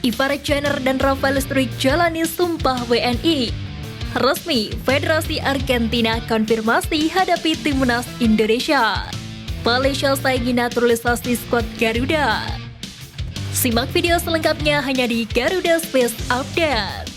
Ivar Jenner dan Rafael Struijk jalani sumpah WNI. Resmi, Federasi Argentina konfirmasi hadapi Timnas Indonesia. Malaysia saingi naturalisasi skuad Garuda. Simak video selengkapnya hanya di Garuda Space Update.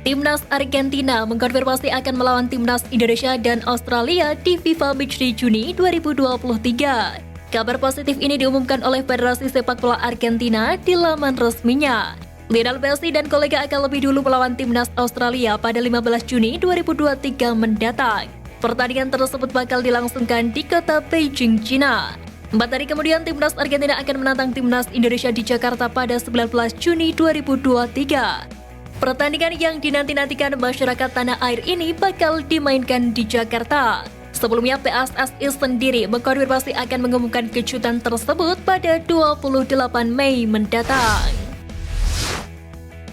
Timnas Argentina mengkonfirmasi akan melawan Timnas Indonesia dan Australia di FIFA Matchday Juni 2023. Kabar positif ini diumumkan oleh Federasi Sepak Bola Argentina di laman resminya. Lionel Messi dan kolega akan lebih dulu melawan Timnas Australia pada 15 Juni 2023 mendatang. Pertandingan tersebut bakal dilangsungkan di kota Beijing, China. 4 hari kemudian, Timnas Argentina akan menantang Timnas Indonesia di Jakarta pada 19 Juni 2023. Pertandingan yang dinanti-nantikan masyarakat tanah air ini bakal dimainkan di Jakarta. Sebelumnya, PSSI sendiri mengkonfirmasi akan mengumumkan kejutan tersebut pada 28 Mei mendatang.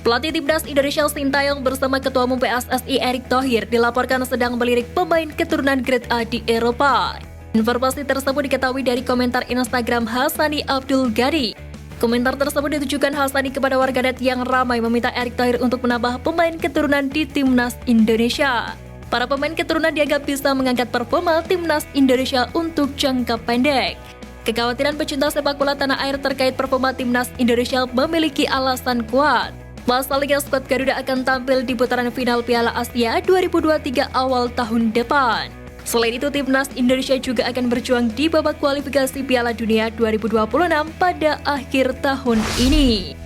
Pelatih Timnas Indonesia Sintayong bersama Ketua Umum PSSI Erick Thohir dilaporkan sedang melirik pemain keturunan Grade A di Eropa. Informasi tersebut diketahui dari komentar Instagram Hasani Abdul Ghani. Komentar tersebut ditujukan Hasani kepada warganet yang ramai meminta Erick Thohir untuk menambah pemain keturunan di Timnas Indonesia. Para pemain keturunan dianggap bisa mengangkat performa Timnas Indonesia untuk jangka pendek. Kekhawatiran pecinta sepak bola tanah air terkait performa Timnas Indonesia memiliki alasan kuat. Pasalnya skuad Garuda akan tampil di putaran final Piala Asia 2023 awal tahun depan. Selain itu, Timnas Indonesia juga akan berjuang di babak kualifikasi Piala Dunia 2026 pada akhir tahun ini.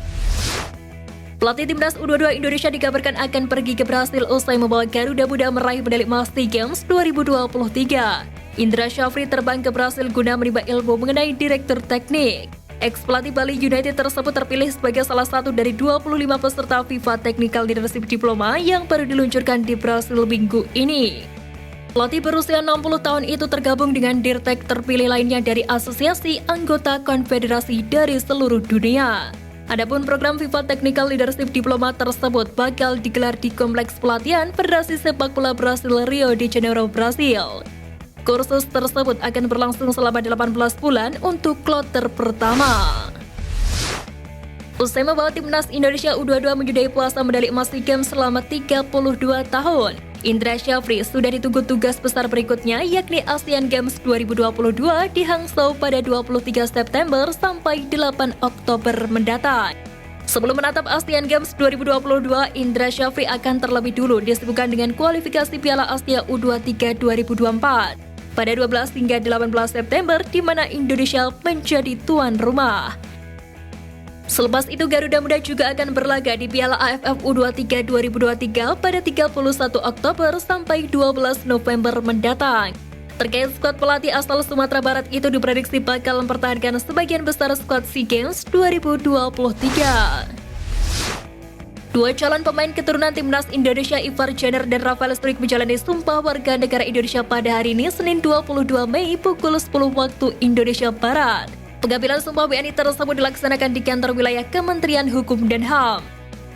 Pelatih Timnas U22 Indonesia dikabarkan akan pergi ke Brasil usai membawa Garuda Muda meraih medali emas SEA Games 2023. Indra Syafri terbang ke Brasil guna menimba ilmu mengenai direktur teknik. Ex-pelatih Bali United tersebut terpilih sebagai salah satu dari 25 peserta FIFA Technical Leadership Diploma yang baru diluncurkan di Brasil minggu ini. Pelatih berusia 60 tahun itu tergabung dengan dirtek terpilih lainnya dari asosiasi anggota konfederasi dari seluruh dunia. Adapun program FIFA Technical Leadership Diploma tersebut bakal digelar di Kompleks Pelatihan Federasi Sepak Bola Brasil Rio de Janeiro, Brasil. Kursus tersebut akan berlangsung selama 18 bulan untuk kloter pertama. Usai membawa Timnas Indonesia U22 menyudahi puasa medali emas SEA Games selama 32 tahun, Indra Syafri sudah ditunggu tugas besar berikutnya, yakni Asian Games 2022 di Hangzhou pada 23 September sampai 8 Oktober mendatang. Sebelum menatap Asian Games 2022, Indra Syafri akan terlebih dulu disibukkan dengan kualifikasi Piala Asia U23 2024 pada 12 hingga 18 September, di mana Indonesia menjadi tuan rumah. Selepas itu, Garuda Muda juga akan berlaga di Piala AFF U23 2023 pada 31 Oktober sampai 12 November mendatang. Terkait skuad pelatih asal Sumatera Barat itu diprediksi bakal mempertahankan sebagian besar skuad SEA Games 2023. Dua calon pemain keturunan Timnas Indonesia Ivar Jenner dan Rafael Struijk menjalani sumpah warga negara Indonesia pada hari ini, Senin 22 Mei pukul 10 waktu Indonesia Barat. Pengambilan sumpah WNI tersebut dilaksanakan di kantor wilayah Kementerian Hukum dan HAM.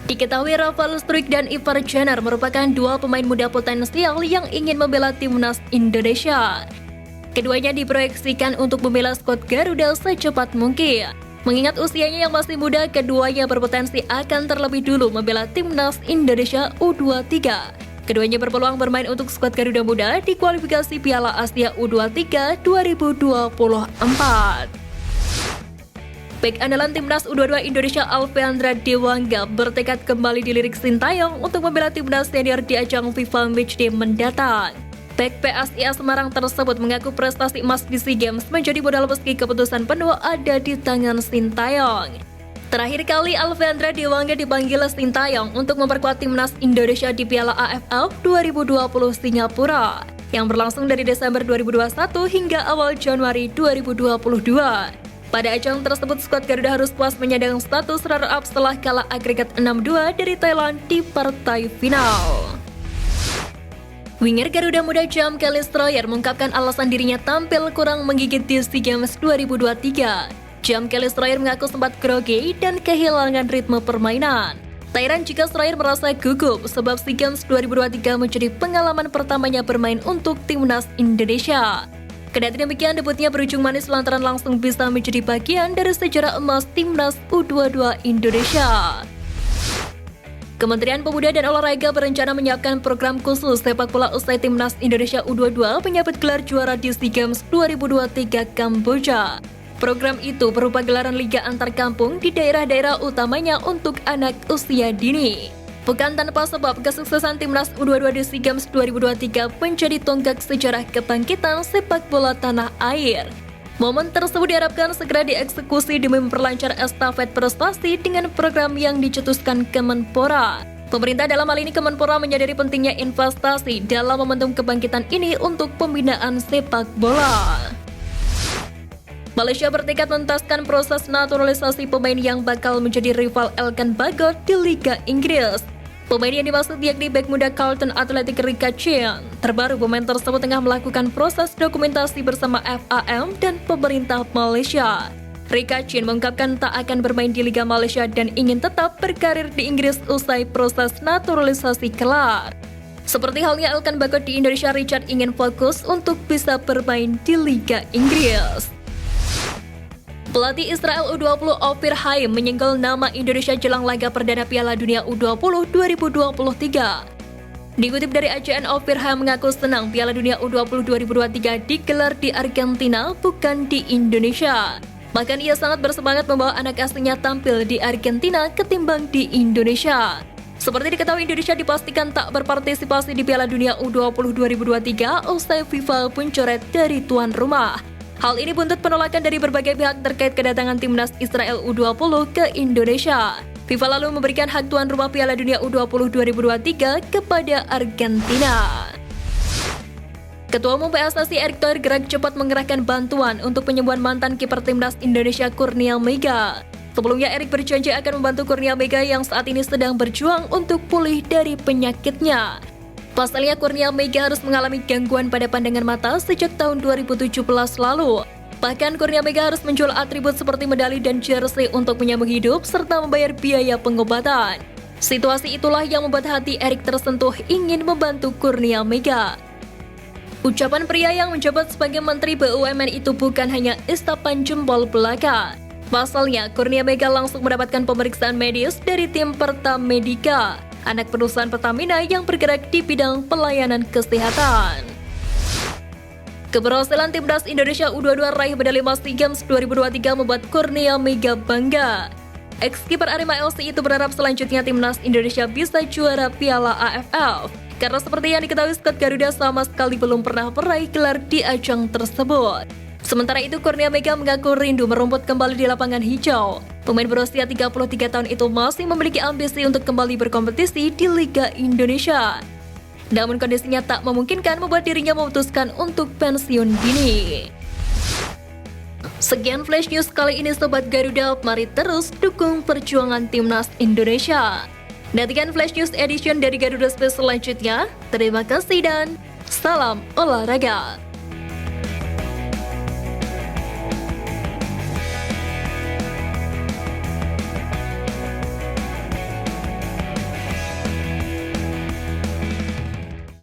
Diketahui Rafael Struijk dan Ivar Jenner merupakan dua pemain muda potensial yang ingin membela Timnas Indonesia. Keduanya diproyeksikan untuk membela skuad Garuda secepat mungkin. Mengingat usianya yang masih muda, keduanya berpotensi akan terlebih dulu membela Timnas Indonesia U23. Keduanya berpeluang bermain untuk skuad Garuda Muda di kualifikasi Piala Asia U23 2024. Bek andalan Timnas U22 Indonesia Alfeandra Dewangga bertekad kembali dilirik Sintayong untuk membela Timnas senior di ajang FIFA Matchday mendatang. Bek PSIS Semarang tersebut mengaku prestasi emas di SEA Games menjadi modal meski keputusan penuh ada di tangan Sintayong. Terakhir kali Alfeandra Dewangga dipanggil Sintayong untuk memperkuat Timnas Indonesia di Piala AFF 2020 Singapura yang berlangsung dari Desember 2021 hingga awal Januari 2022. Pada ajang tersebut, skuad Garuda harus puas menyandang status runner-up setelah kalah agregat 6-2 dari Thailand di partai final. Winger Garuda Muda Jam Kelly Stroyer mengungkapkan alasan dirinya tampil kurang menggigit di SEA Games 2023. Jam Kelly Stroyer mengaku sempat grogi dan kehilangan ritme permainan. Tak heran jika Serair merasa gugup sebab SEA Games 2023 menjadi pengalaman pertamanya bermain untuk Timnas Indonesia. Kendati demikian, debutnya berujung manis lantaran langsung bisa menjadi bagian dari sejarah emas Timnas U22 Indonesia. Kementerian Pemuda dan Olahraga berencana menyiapkan program khusus sepak bola usai Timnas Indonesia U22 menyabet gelar juara di SEA Games 2023 Kamboja. Program itu berupa gelaran liga antar kampung di daerah-daerah utamanya untuk anak usia dini. Bukan tanpa sebab kesuksesan Timnas U22 di SEA Games 2023 menjadi tonggak sejarah kebangkitan sepak bola tanah air. Momen tersebut diharapkan segera dieksekusi demi memperlancar estafet prestasi dengan program yang dicetuskan Kemenpora. Pemerintah dalam hal ini Kemenpora menyadari pentingnya investasi dalam momentum kebangkitan ini untuk pembinaan sepak bola. Malaysia bertekad menuntaskan proses naturalisasi pemain yang bakal menjadi rival Elkan Bagot di Liga Inggris. Pemain yang dimaksud yakni bek muda Carlton Athletic Rika Chin. Terbaru pemain tersebut tengah melakukan proses dokumentasi bersama FAM dan pemerintah Malaysia. Rika Chin mengungkapkan tak akan bermain di Liga Malaysia dan ingin tetap berkarir di Inggris usai proses naturalisasi kelar. Seperti halnya Elkan Bagot di Indonesia, Richard ingin fokus untuk bisa bermain di Liga Inggris. Pelatih Israel U20 Ophir Haim menyenggol nama Indonesia jelang laga perdana Piala Dunia U20 2023. Dikutip dari ACN, Ophir Haim mengaku senang Piala Dunia U20 2023 digelar di Argentina, bukan di Indonesia. Bahkan ia sangat bersemangat membawa anak aslinya tampil di Argentina ketimbang di Indonesia. Seperti diketahui, Indonesia dipastikan tak berpartisipasi di Piala Dunia U20 2023 usai FIFA mencoret dari tuan rumah. Hal ini buntut penolakan dari berbagai pihak terkait kedatangan timnas Israel U20 ke Indonesia. FIFA lalu memberikan hak tuan rumah Piala Dunia U20 2023 kepada Argentina. Ketua Umum PSSI Erick Thohir gerak cepat mengerahkan bantuan untuk penyembuhan mantan kiper timnas Indonesia Kurnia Mega. Sebelumnya Erick berjanji akan membantu Kurnia Mega yang saat ini sedang berjuang untuk pulih dari penyakitnya. Pasalnya Kurnia Mega harus mengalami gangguan pada pandangan mata sejak tahun 2017 lalu. Bahkan Kurnia Mega harus menjual atribut seperti medali dan jersey untuk menyambung hidup serta membayar biaya pengobatan. Situasi itulah yang membuat hati Erick tersentuh ingin membantu Kurnia Mega. Ucapan pria yang menjabat sebagai Menteri BUMN itu bukan hanya isapan jempol belaka. Pasalnya Kurnia Mega langsung mendapatkan pemeriksaan medis dari tim Pertamedika, anak perusahaan Pertamina yang bergerak di bidang pelayanan kesehatan. Keberhasilan timnas Indonesia U22 raih medali emas SEA Games 2023 membuat Kurnia Mega bangga. Ex-kiper Arema FC itu berharap selanjutnya timnas Indonesia bisa juara Piala AFF. Karena seperti yang diketahui, skuad Garuda sama sekali belum pernah meraih gelar di ajang tersebut. Sementara itu, Kurnia Mega mengaku rindu merumput kembali di lapangan hijau. Pemain berusia 33 tahun itu masih memiliki ambisi untuk kembali berkompetisi di Liga Indonesia. Namun kondisinya tak memungkinkan membuat dirinya memutuskan untuk pensiun dini. Sekian Flash News kali ini Sobat Garuda, mari terus dukung perjuangan timnas Indonesia. Nantikan Flash News Edition dari Garuda Space selanjutnya. Terima kasih dan salam olahraga.